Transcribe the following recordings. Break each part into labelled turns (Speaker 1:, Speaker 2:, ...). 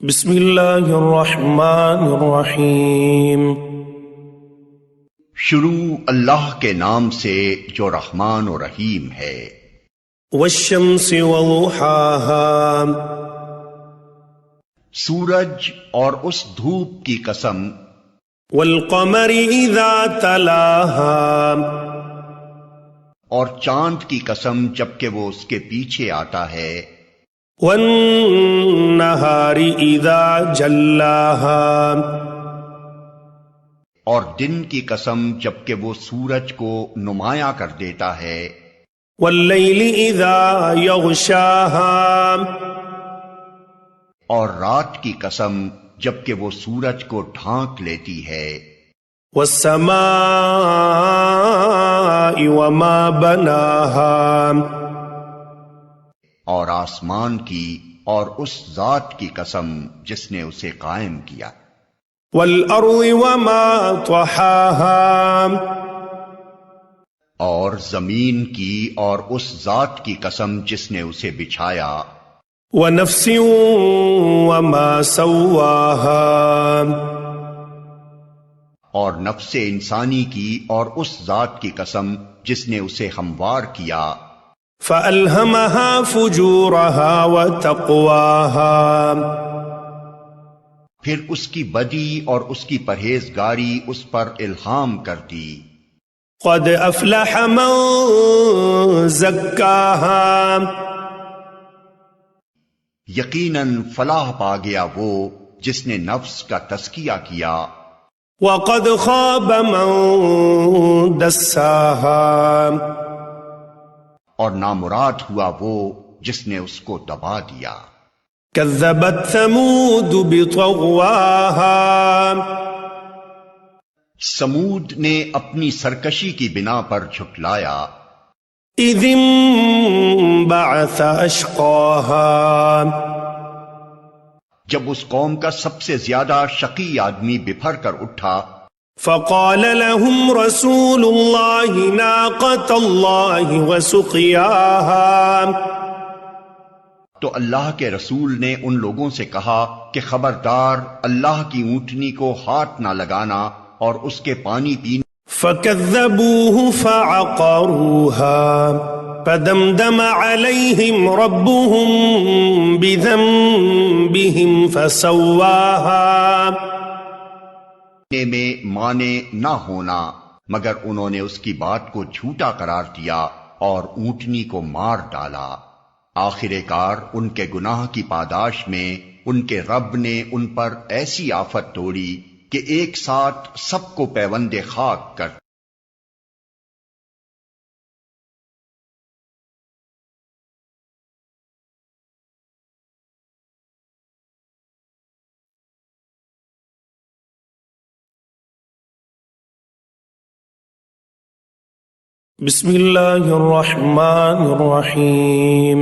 Speaker 1: بسم اللہ الرحمن الرحیم۔
Speaker 2: شروع اللہ کے نام سے جو رحمان و رحیم ہے۔
Speaker 1: والشمس وضحاها،
Speaker 2: سورج اور اس دھوپ کی قسم۔
Speaker 1: والقمر اذا تلاها،
Speaker 2: اور چاند کی قسم جبکہ وہ اس کے پیچھے آتا ہے۔
Speaker 1: والنہار اذا جلاها،
Speaker 2: اور دن کی قسم جبکہ وہ سورج کو نمایاں کر دیتا ہے۔
Speaker 1: واللیل اذا یغشاها،
Speaker 2: اور رات کی قسم جبکہ وہ سورج کو ڈھانک لیتی ہے۔
Speaker 1: والسماء وما بناها،
Speaker 2: اور آسمان کی اور اس ذات کی قسم جس نے اسے قائم کیا۔
Speaker 1: والارض وما طحاها،
Speaker 2: اور زمین کی اور اس ذات کی قسم جس نے اسے بچھایا۔
Speaker 1: ونفس وما سواها،
Speaker 2: اور نفس انسانی کی اور اس ذات کی قسم جس نے اسے ہموار کیا۔
Speaker 1: فألهمها فجورها وتقواها،
Speaker 2: پھر اس کی بدی اور اس کی پرہیزگاری اس پر الہام کر دی۔
Speaker 1: قد افلح من زکاها،
Speaker 2: یقیناً فلاح پا گیا وہ جس نے نفس کا تزکیہ کیا۔
Speaker 1: وقد خاب من دساها،
Speaker 2: اور نامراد ہوا وہ جس نے اس کو دبا دیا۔
Speaker 1: كذبت ثمود بطغواها،
Speaker 2: سمود نے اپنی سرکشی کی بنا پر جھٹلایا۔
Speaker 1: اذ انبعث اشقاها،
Speaker 2: جب اس قوم کا سب سے زیادہ شقی آدمی بپھر کر اٹھا۔
Speaker 1: فقال لهم رسول الله ناقة الله وسقياها،
Speaker 2: تو اللہ کے رسول نے ان لوگوں سے کہا کہ خبردار اللہ کی اونٹنی کو ہاتھ نہ لگانا اور اس کے پانی پینے۔
Speaker 1: فكذبوه فعقروها فدمدم عليهم ربهم بذنبهم فسواها،
Speaker 2: میں مانے نہ ہونا مگر انہوں نے اس کی بات کو جھوٹا قرار دیا اور اونٹنی کو مار ڈالا۔ آخر کار ان کے گناہ کی پاداش میں ان کے رب نے ان پر ایسی آفت توڑی کہ ایک ساتھ سب کو پیوند خاک کر۔
Speaker 1: بسم اللہ الرحمن الرحیم۔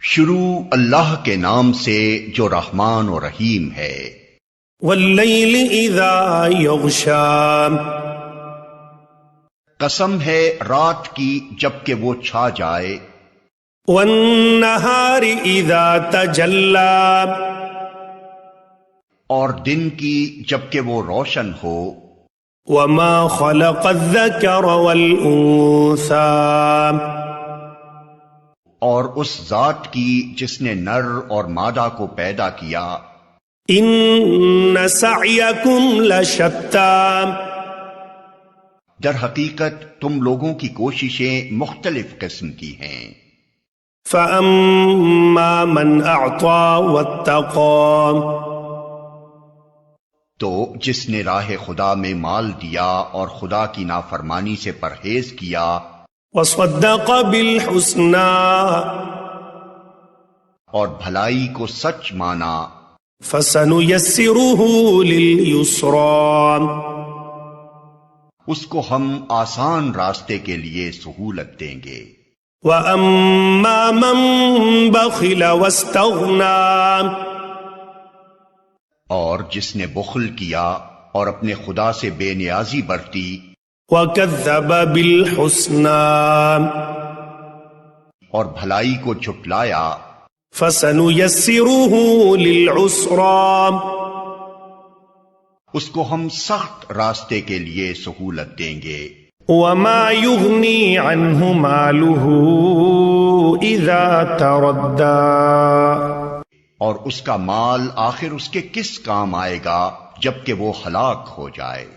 Speaker 2: شروع اللہ کے نام سے جو رحمان و رحیم ہے۔
Speaker 1: واللیل اذا یغشا،
Speaker 2: قسم ہے رات کی جبکہ وہ چھا جائے۔
Speaker 1: والنہار اذا تجلا،
Speaker 2: اور دن کی جبکہ وہ روشن ہو۔
Speaker 1: وما خلق الذکر والانثى،
Speaker 2: اور اس ذات کی جس نے نر اور مادہ کو پیدا کیا۔
Speaker 1: ان سعیکم لشتی،
Speaker 2: در حقیقت تم لوگوں کی کوششیں مختلف قسم کی ہیں۔
Speaker 1: فاما من اعطى واتقى،
Speaker 2: تو جس نے راہ خدا میں مال دیا اور خدا کی نافرمانی سے پرہیز کیا۔
Speaker 1: وصدق بالحسنى،
Speaker 2: اور بھلائی کو سچ مانا۔
Speaker 1: فسنيسره لليسرى،
Speaker 2: اس کو ہم آسان راستے کے لیے سہولت دیں گے۔
Speaker 1: واما من بخل واستغنى،
Speaker 2: اور جس نے بخل کیا اور اپنے خدا سے بے نیازی برتی۔
Speaker 1: وكذب بالحسنى،
Speaker 2: اور بھلائی کو جھٹلایا۔
Speaker 1: فسنيسره للعسرى
Speaker 2: اس کو ہم سخت راستے کے لیے سہولت دیں گے.
Speaker 1: وما يغني عنه ماله إذا تردى
Speaker 2: اور اس کا مال آخر اس کے کس کام آئے گا جبکہ وہ ہلاک ہو جائے.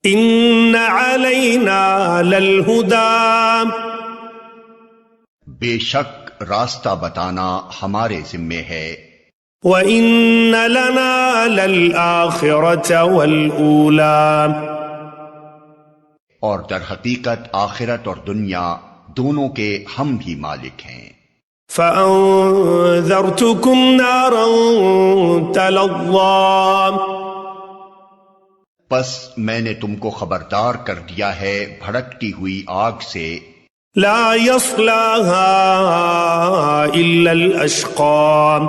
Speaker 1: إن علينا للهدى
Speaker 2: بے شک راستہ بتانا ہمارے ذمے ہے.
Speaker 1: وَإِنَّ لَنَا لَلْآخِرَةَ وَالْأُولَى
Speaker 2: اور در حقیقت آخرت اور دنیا دونوں کے ہم ہی مالک ہیں.
Speaker 1: فَأَنذَرْتُكُمْ نَارًا تَلَظَّى
Speaker 2: پس میں نے تم کو خبردار کر دیا ہے بھڑکتی ہوئی آگ سے.
Speaker 1: لَا يَصْلَاهَا إِلَّا الْأَشْقَى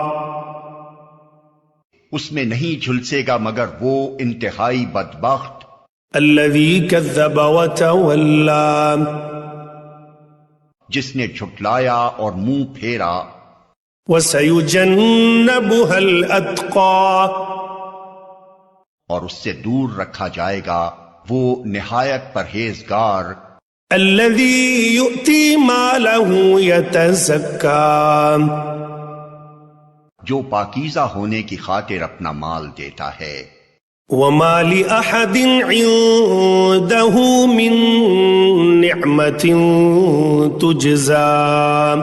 Speaker 2: اس میں نہیں جھلسے گا مگر وہ انتہائی بدبخت
Speaker 1: الَّذِي كَذَّبَ وَتَوَلَّى
Speaker 2: جس نے جھٹلایا اور منہ پھیرا.
Speaker 1: وَسَيُجَنَّبُهَا الْأَتْقَى
Speaker 2: اور اس سے دور رکھا جائے گا وہ نہایت پرہیزگار
Speaker 1: الَّذِي يُؤْتِي مَالَهُ يَتَزَكَّى
Speaker 2: جو پاکیزہ ہونے کی خاطر اپنا مال دیتا ہے.
Speaker 1: وَمَا لِأَحَدٍ عِندَهُ مِن نِعْمَةٍ تُجْزَى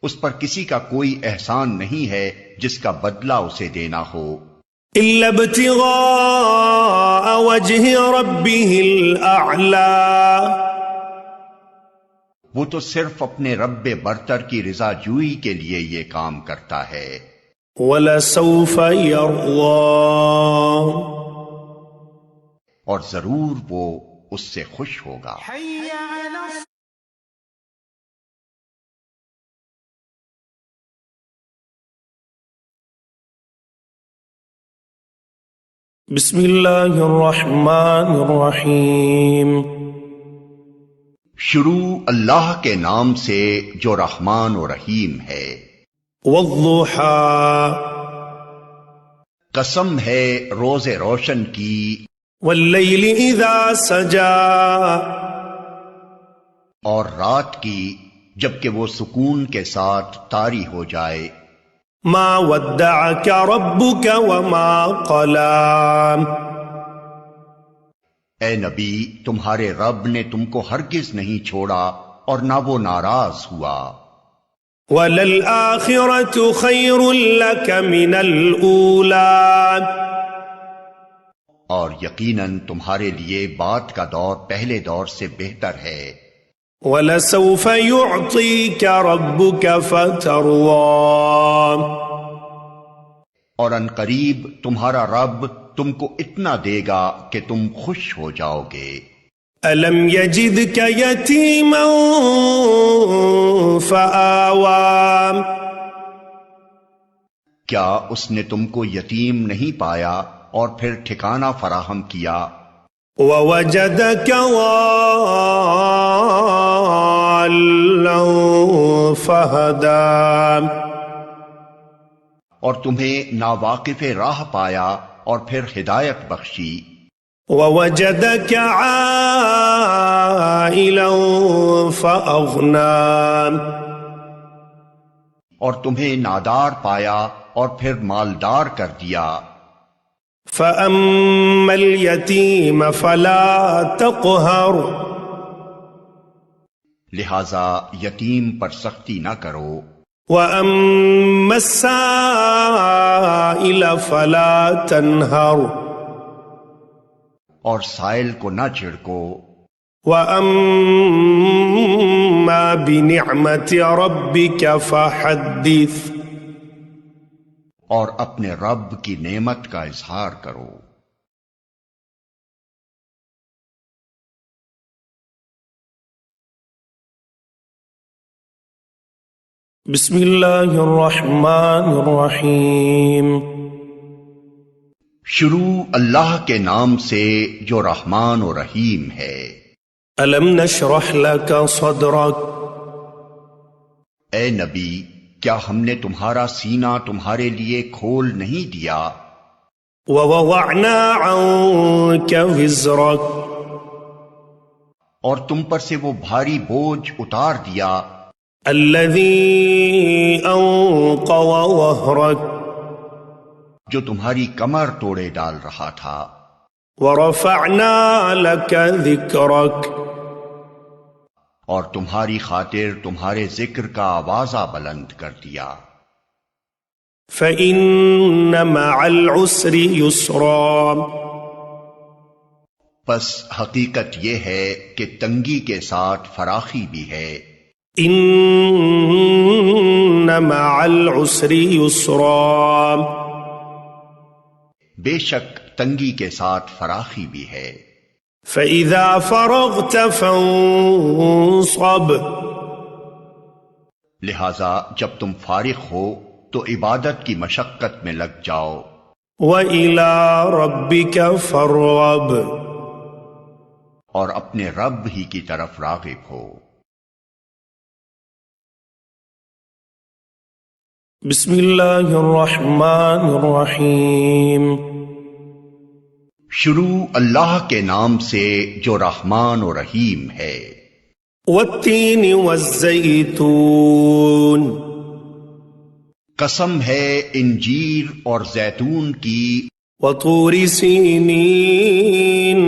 Speaker 2: اس پر کسی کا کوئی احسان نہیں ہے جس کا بدلہ اسے دینا ہو.
Speaker 1: إِلَّا ابْتِغَاءَ وَجْهِ رَبِّهِ الْأَعْلَى
Speaker 2: وہ تو صرف اپنے رب برتر کی رضا جوئی کے لیے یہ کام کرتا ہے.
Speaker 1: وَلَسَوْفَ يَرْضَى
Speaker 2: اور ضرور وہ اس سے خوش ہوگا.
Speaker 1: بسم اللہ الرحمن الرحیم
Speaker 2: شروع اللہ کے نام سے جو رحمان و رحیم ہے.
Speaker 1: والضحى
Speaker 2: قسم ہے روز روشن کی.
Speaker 1: واللیل اذا سجا
Speaker 2: اور رات کی جبکہ وہ سکون کے ساتھ طاری ہو جائے.
Speaker 1: ما ودعك ربك وما قلى
Speaker 2: اے نبی تمہارے رب نے تم کو ہرگز نہیں چھوڑا اور نہ وہ ناراض ہوا.
Speaker 1: وَلَلْآخِرَةُ خَيْرٌ لَكَ مِنَ الْأُولَى
Speaker 2: اور یقیناً تمہارے لیے بعد کا دور پہلے دور سے بہتر ہے.
Speaker 1: وَلَسَوْفَ يُعْطِيكَ رَبُّكَ فَتَرْضَى
Speaker 2: اور ان قریب تمہارا رب تم کو اتنا دے گا کہ تم خوش ہو جاؤ گے.
Speaker 1: أَلَمْ يَجِدْكَ يَتِيمًا فَآوَى
Speaker 2: کیا اس نے تم کو یتیم نہیں پایا اور پھر ٹھکانہ فراہم کیا.
Speaker 1: وَوَجَدَكَ ضَالًّا فَهَدَى
Speaker 2: اور تمہیں ناواقف راہ پایا اور پھر ہدایت بخشی.
Speaker 1: وَوَجَدَكَ عَائِلًا فَأَغْنَى
Speaker 2: اور تمہیں نادار پایا اور پھر مالدار کر دیا.
Speaker 1: فَأَمَّا الْيَتِيمَ فَلَا تَقْهَرْ
Speaker 2: لہذا یتیم پر سختی نہ کرو.
Speaker 1: وَأَمَّا السَّائِلَ فَلَا تَنْهَرْ
Speaker 2: اور سائل کو نہ جھڑکو.
Speaker 1: وَأَمَّا بِنِعْمَةِ رَبِّكَ فَحَدِّثْ
Speaker 2: اور اپنے رب کی نعمت کا اظہار کرو.
Speaker 1: بسم اللہ الرحمن الرحیم
Speaker 2: شروع اللہ کے نام سے جو رحمان و رحیم ہے.
Speaker 1: الم نشرح لك صدرك
Speaker 2: اے نبی، کیا ہم نے تمہارا سینہ تمہارے لیے کھول نہیں دیا؟
Speaker 1: وَوَضَعْنَا عَنْكَ وِزْرَكَ،
Speaker 2: اور تم پر سے وہ بھاری بوجھ اتار دیا
Speaker 1: الَّذِي أَنْقَضَ ظَهْرَكَ،
Speaker 2: جو تمہاری کمر توڑے ڈال رہا تھا،
Speaker 1: وَرَفَعْنَا لَكَ ذِكْرَكَ،
Speaker 2: اور تمہاری خاطر تمہارے ذکر کا آوازہ بلند کر دیا۔
Speaker 1: فَإِنَّ مَعَ الْعُسْرِ يُسْرًا،
Speaker 2: پس حقیقت یہ ہے کہ تنگی کے ساتھ فراخی بھی ہے۔
Speaker 1: إِنَّ مَعَ الْعُسْرِ يُسْرًا،
Speaker 2: بے شک تنگی کے ساتھ فراخی بھی ہے۔
Speaker 1: فَإِذَا فَرَغْتَ فَانصَبْ،
Speaker 2: لہذا جب تم فارغ ہو تو عبادت کی مشقت میں لگ جاؤ۔
Speaker 1: وَإِلَى رَبِّكَ فَارْغَب،
Speaker 2: اور اپنے رب ہی کی طرف راغب ہو۔
Speaker 1: بسم اللہ الرحمن الرحیم،
Speaker 2: شروع اللہ کے نام سے جو رحمان و رحیم ہے۔
Speaker 1: والتین والزیتون،
Speaker 2: قسم ہے انجیر اور زیتون کی،
Speaker 1: وطور سینین،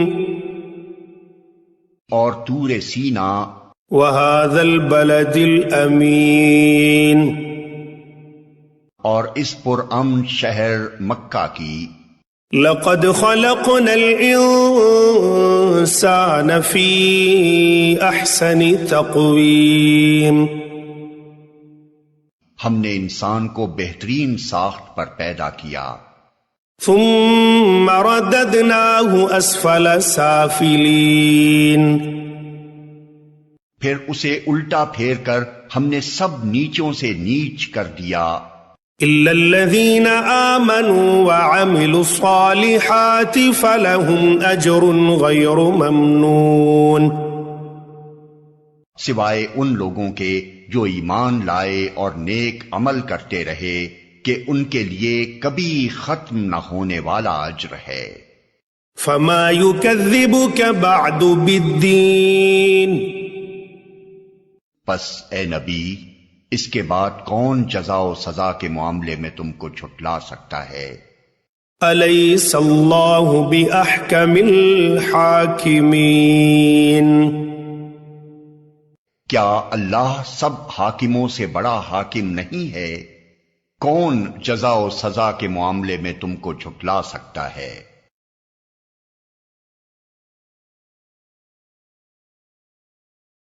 Speaker 2: اور طور سینا،
Speaker 1: وهذا البلد الامین،
Speaker 2: اور اس پرامن شہر مکہ کی۔
Speaker 1: لقد خلقنا الانسان فی احسن تقویم،
Speaker 2: ہم نے انسان کو بہترین ساخت پر پیدا کیا۔
Speaker 1: ثم رددناه اسفل سافلین،
Speaker 2: پھر اسے الٹا پھیر کر ہم نے سب نیچوں سے نیچ کر دیا،
Speaker 1: الا الذین آمنوا وعملوا الصالحات فلهم اجر غیر ممنون،
Speaker 2: سوائے ان لوگوں کے جو ایمان لائے اور نیک عمل کرتے رہے کہ ان کے لیے کبھی ختم نہ ہونے والا اجر ہے۔
Speaker 1: فما يكذبك بعد بالدین،
Speaker 2: پس اے نبی، اس کے بعد کون جزا و سزا کے معاملے میں تم کو جھٹلا سکتا ہے؟
Speaker 1: الیس اللہ باحکم الحاکمین،
Speaker 2: کیا اللہ سب حاکموں سے بڑا حاکم نہیں ہے؟ کون جزا و سزا کے معاملے میں تم کو جھٹلا سکتا ہے؟